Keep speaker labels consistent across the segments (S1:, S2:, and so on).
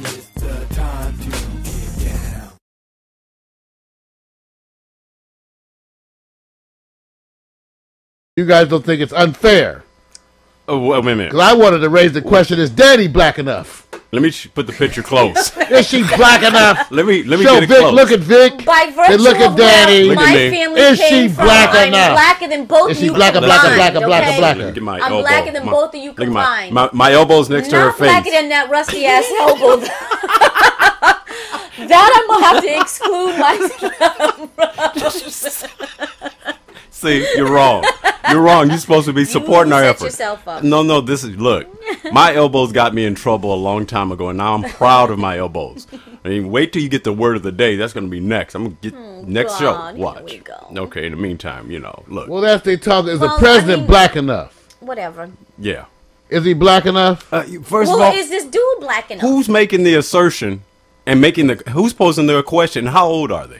S1: It's the time to get down.
S2: You guys don't think it's unfair?
S3: Oh, wait a minute.
S2: Because I wanted to raise the question: is Danny black enough?
S3: Let me put the picture close.
S2: Is she black enough?
S3: let me
S2: Show
S3: get it
S2: Vic,
S3: close.
S2: look at Vic.
S4: By virtue
S2: and look at
S4: of
S2: Danny.
S4: where
S3: Look at
S4: my
S3: me.
S4: family
S2: Is
S4: came
S2: she
S4: from,
S2: black
S4: I'm
S2: enough?
S4: blacker than both
S2: Is
S4: of
S2: she
S4: you
S2: blacker,
S4: combined.
S2: blacker?
S3: Get my
S4: I'm
S3: elbow.
S4: blacker than both of you
S3: Look at
S4: combined.
S3: my elbow's next to her
S4: Not blacker
S3: face.
S4: than that rusty ass elbow. That I'm gonna have to exclude myself.
S3: See, you're wrong. You're wrong. You're supposed to be supporting our
S4: set
S3: effort.
S4: yourself up.
S3: No, this is, look, my elbows got me in trouble a long time ago, and now I'm proud of my elbows. I mean, wait till you get the word of the day. That's going to be next. I'm going to get next
S4: God,
S3: show. Watch.
S4: here we go.
S3: Okay, in the meantime, look.
S2: Well, that's they talk. Is the
S4: Well,
S2: president
S4: I mean-
S2: black enough?
S4: Whatever.
S3: Yeah.
S2: Is he black enough?
S3: First of
S4: Well,
S3: all,
S4: is this dude black enough?
S3: who's making the assertion and who's posing the question? How old are they?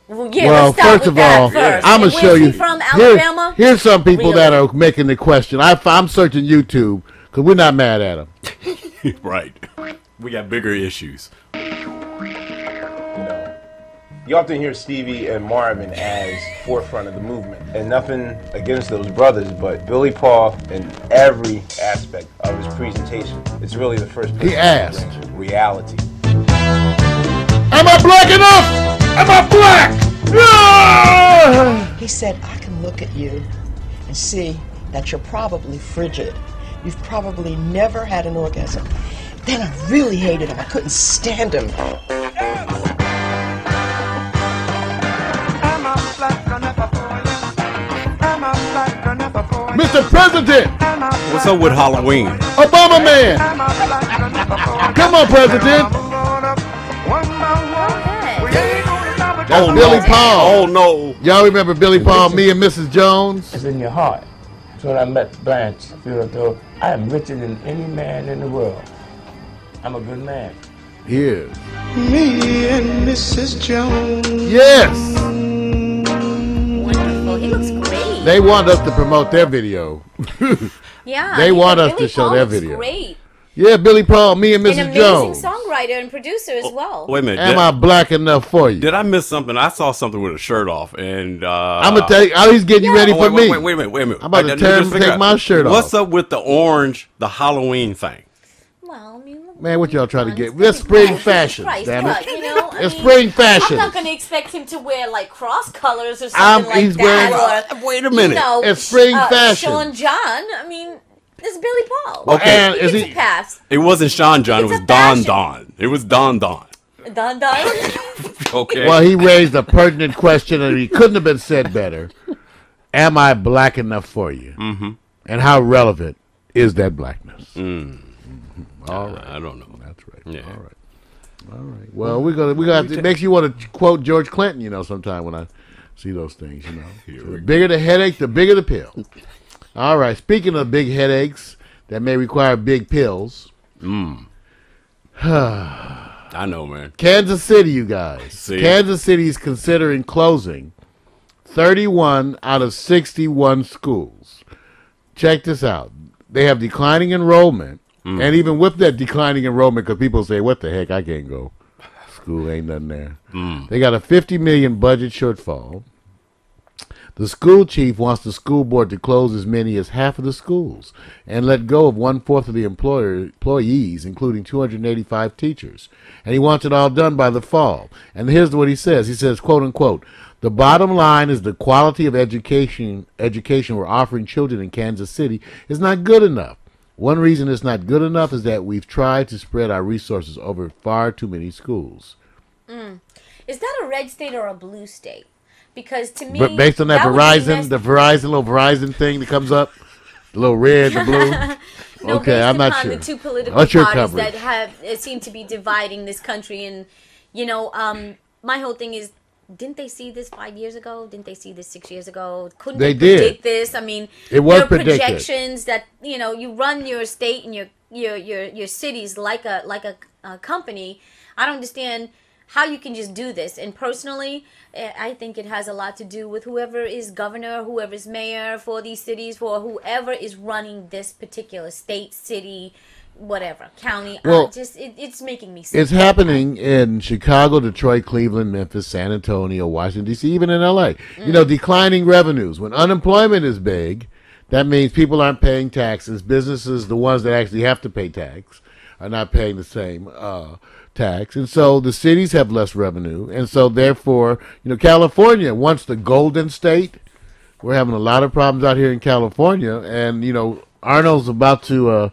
S4: Well, yeah,
S2: Well,
S4: let's start
S2: first
S4: with
S2: of
S4: that
S2: all,
S4: first.
S2: I'm
S4: And
S2: gonna show
S4: where's
S2: you.
S4: he from Alabama?
S2: Here's some people that
S4: Really?
S2: are making the question. I'm searching YouTube because we're not mad at them.
S3: Right. We got bigger issues.
S5: You often hear Stevie and Marvin as forefront of the movement, and nothing against those brothers, but Billy Paul, in every aspect of his presentation, it's really the first person
S2: He asked.
S5: to bring reality.
S2: Am I black enough? Am I black? Yeah!
S6: He said, I can look at you and see that you're probably frigid. You've probably never had an orgasm. Then I really hated him. I couldn't stand him.
S2: Mr. President,
S3: What's up with Halloween?
S2: Obama man. Come on, President. That's
S3: Oh,
S2: Billy
S3: no.
S2: Paul.
S3: Oh, no.
S2: Y'all remember Billy Paul, Me and Mrs. Jones?
S7: It's in your heart. So when I met Blanche, I feel as though I am richer than any man in the world. I'm a good man.
S2: He is.
S1: Me and Mrs. Jones.
S2: Yes.
S4: Wonderful. He looks great.
S2: They want us to promote their video.
S4: Yeah.
S2: They want us
S4: Billy
S2: to show
S4: Paul
S2: their
S4: looks
S2: video.
S4: Great.
S2: Yeah, Billy Paul, Me and
S4: An
S2: Mrs.
S4: amazing
S2: Jones.
S4: songwriter and producer as well.
S3: Wait a minute.
S2: Am I black enough for you?
S3: Did I miss something? I saw something with a shirt off, and
S2: I'm gonna tell you. He's getting you ready for me.
S3: Wait a minute.
S2: I'm about to take my shirt off.
S3: What's up with the orange, the Halloween thing?
S4: Well, I mean,
S2: Man, what y'all trying to get? That's spring fashion,
S4: Christ,
S2: damn
S4: but,
S2: it.
S4: you know,
S2: It's spring fashion.
S4: I'm not going to expect him to wear like cross colors or something
S2: he's
S4: like that. Or,
S3: Wait a minute.
S4: You know,
S2: It's spring fashion.
S4: Sean John. I mean, this is Billy Paul.
S3: Okay.
S2: And
S4: He
S2: is
S4: gets
S2: he?
S4: a pass.
S3: It wasn't Sean John. It
S4: It's
S3: was
S4: a
S3: Don
S4: fashion.
S3: Don. It was Don Don.
S4: Dun dun.
S3: Okay.
S2: Well, he raised a pertinent question, and he couldn't have been said better. Am I black enough for you? Mm-hmm. And how relevant is that blackness? All right.
S3: I don't know.
S2: That's right.
S3: Yeah.
S2: All right. Well, it makes you want to quote George Clinton, sometime when I see those things, So the bigger the headache, the bigger the pill. All right. Speaking of big headaches that may require big pills,
S3: I know, man.
S2: Kansas City, you guys.
S3: See?
S2: Kansas City is considering closing 31 out of 61 schools. Check this out. They have declining enrollment, and even with that declining enrollment, because people say, what the heck, I can't go. School ain't nothing there. They got a $50 million budget shortfall. The school chief wants the school board to close as many as half of the schools and let go of 1/4 of the employees, including 285 teachers. And he wants it all done by the fall. And here's what he says. He says, quote unquote, the bottom line is the quality of education we're offering children in Kansas City is not good enough. One reason it's not good enough is that we've tried to spread our resources over far too many schools.
S4: Is that a red state or a blue state? Because to me,
S2: But based on that
S4: would be
S2: Verizon, the little Verizon thing that comes up, the little red, the blue.
S4: No,
S2: Okay,
S4: based
S2: I'm not
S4: upon
S2: sure.
S4: the two political
S2: What's your
S4: parties
S2: coverage?
S4: that seem to be dividing this country, and my whole thing is, didn't they see this 5 years ago? Didn't they see this 6 years ago? Couldn't
S2: They
S4: they
S2: did.
S4: predict this? I mean,
S2: It was
S4: there are
S2: predicted.
S4: projections that you run your state and your cities like a company. I don't understand how you can just do this. And personally, I think it has a lot to do with whoever is governor, whoever is mayor for these cities, for whoever is running this particular state, city, whatever county.
S2: Well,
S4: It's making me sick.
S2: It's happening in Chicago, Detroit, Cleveland, Memphis, San Antonio, Washington, D.C., even in L.A. You know, declining revenues. When unemployment is big, that means people aren't paying taxes. Businesses, the ones that actually have to pay tax, are not paying the same tax. And so the cities have less revenue. And so, therefore, you know, California, once the Golden State, we're having a lot of problems out here in California. And, you know, Arnold's about to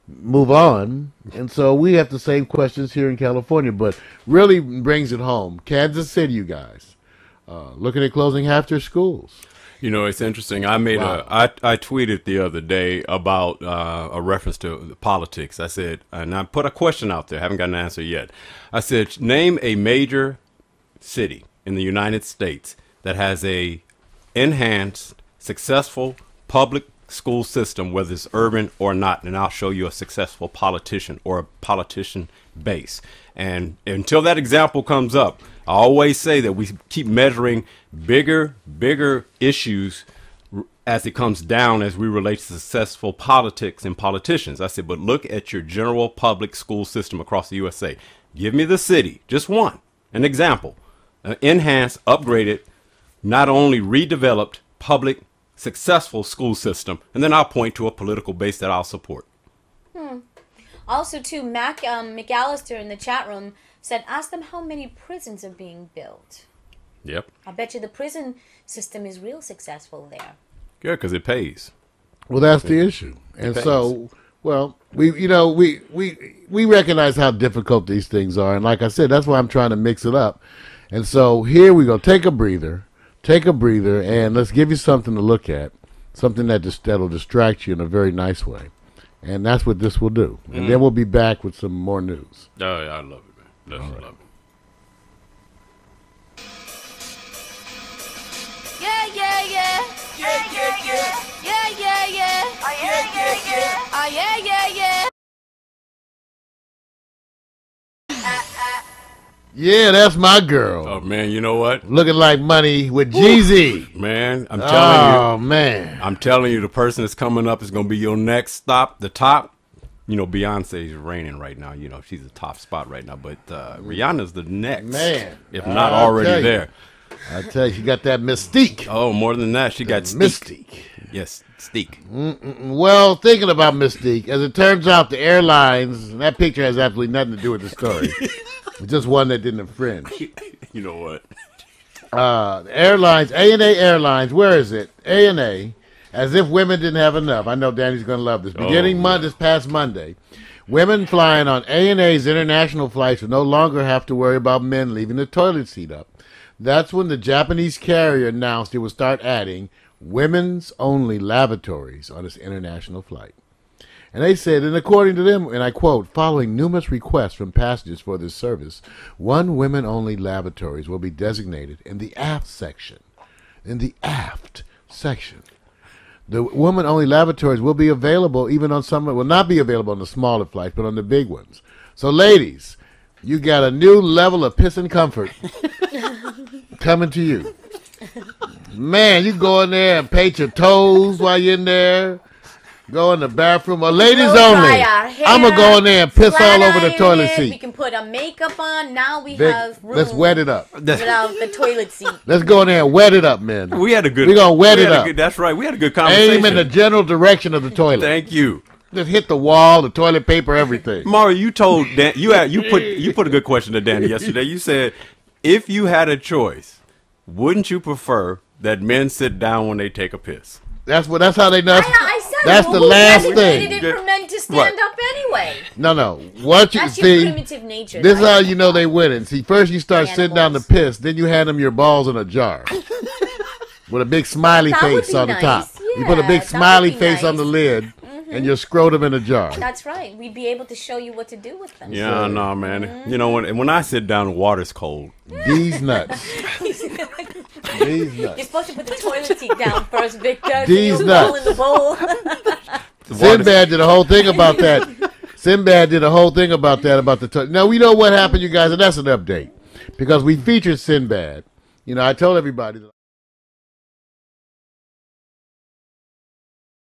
S2: move on. And so we have the same questions here in California. But really brings it home. Kansas City, you guys, looking at closing half their schools.
S3: You know, it's interesting. I made I tweeted the other day about a reference to politics. I said, and I put a question out there. I haven't got an answer yet. I said, name a major city in the United States that has a enhanced, successful public school system, whether it's urban or not, and I'll show you a successful politician or a politician base. And until that example comes up, I always say that we keep measuring bigger issues as it comes down as we relate to successful politics and politicians. I said, but look at your general public school system across the USA. Give me the city, just one, an example, an enhanced, upgraded, not only redeveloped, public, successful school system, and then I'll point to a political base that I'll support.
S4: Also, too, McAllister in the chat room said, ask them how many prisons are being built.
S3: Yep.
S4: I bet you the prison system is real successful there.
S3: Good, because it pays.
S2: Well, that's the issue. And so, well, we recognize how difficult these things are. And like I said, that's why I'm trying to mix it up. And so here we go. Take a breather, and let's give you something to look at, something that'll distract you in a very nice way. And that's what this will do. And then we'll be back with some more news.
S3: Oh, yeah, I love it, man. Definitely love it.
S8: Yeah, yeah, yeah. Yeah, yeah, yeah. Yeah, yeah, yeah. Oh, yeah, yeah, yeah. Oh, yeah, yeah, yeah.
S2: Yeah, that's my girl.
S3: Oh, man, you know what?
S2: Looking like money with Jeezy.
S3: Man, I'm telling you.
S2: Oh, man.
S3: I'm telling you, the person that's coming up is going to be your next stop. The top, you know, Beyonce's reigning right now. You know, she's the top spot right now. But Rihanna's the next.
S2: Man.
S3: If not already there.
S2: I tell you, she got that mystique.
S3: Oh, more than that, she got
S2: mystique.
S3: Yes, steak.
S2: Well, thinking about mystique, as it turns out, the airlines, and that picture has absolutely nothing to do with the story. It's just one that didn't infringe.
S3: You know what?
S2: Airlines, A&A Airlines, where is it? A&A, as if women didn't have enough. I know Danny's going to love this. Beginning this past Monday, women flying on A&A's international flights will no longer have to worry about men leaving the toilet seat up. That's when the Japanese carrier announced it would start adding women's only lavatories on its international flight. And they said, and according to them, and I quote, following numerous requests from passengers for this service, one women-only lavatories will be designated in the aft section. In the aft section. The women-only lavatories will be available even on some, will not be available on the smaller flights, but on the big ones. So ladies, you got a new level of piss and comfort coming to you. Man, you go in there and paint your toes while you're in there. Go in the bathroom. Well, ladies only. I'm going to go in there and piss all over the toilet seat.
S4: We can put our makeup on. Now we have room.
S2: Let's wet it up.
S4: Without the toilet seat.
S2: Let's go in there and wet it up, man.
S3: We had a good.
S2: We're going to wet it up.
S3: That's right. We had a good conversation.
S2: Aim in the general direction of the toilet.
S3: Thank you.
S2: Just hit the wall, the toilet paper, everything.
S3: Mario, you told Dan, you put a good question to Danny yesterday. You said, if you had a choice, wouldn't you prefer that men sit down when they take a piss?
S2: That's how they know.
S4: I said
S2: that's the last thing.
S4: It for men to stand up anyway.
S2: No. What you
S4: that's
S2: see?
S4: Your primitive nature.
S2: This is how you know they winning. See, first you start sitting down to piss, then you hand them your balls in a jar with a big smiley face on the top.
S4: Yeah,
S2: you put a big smiley face on the lid. And your scrotum in a jar.
S4: That's right. We'd be able to show you what to do with them.
S3: Yeah, no, man. You know, when I sit down, the water's cold.
S2: These nuts. These nuts.
S4: You're supposed to put the toilet seat down first, Victor.
S2: These nuts.
S4: In the bowl.
S2: Sinbad did a whole thing about that. About the toilet. Now, we know what happened, you guys, and that's an update. Because we featured Sinbad. You know, I told everybody that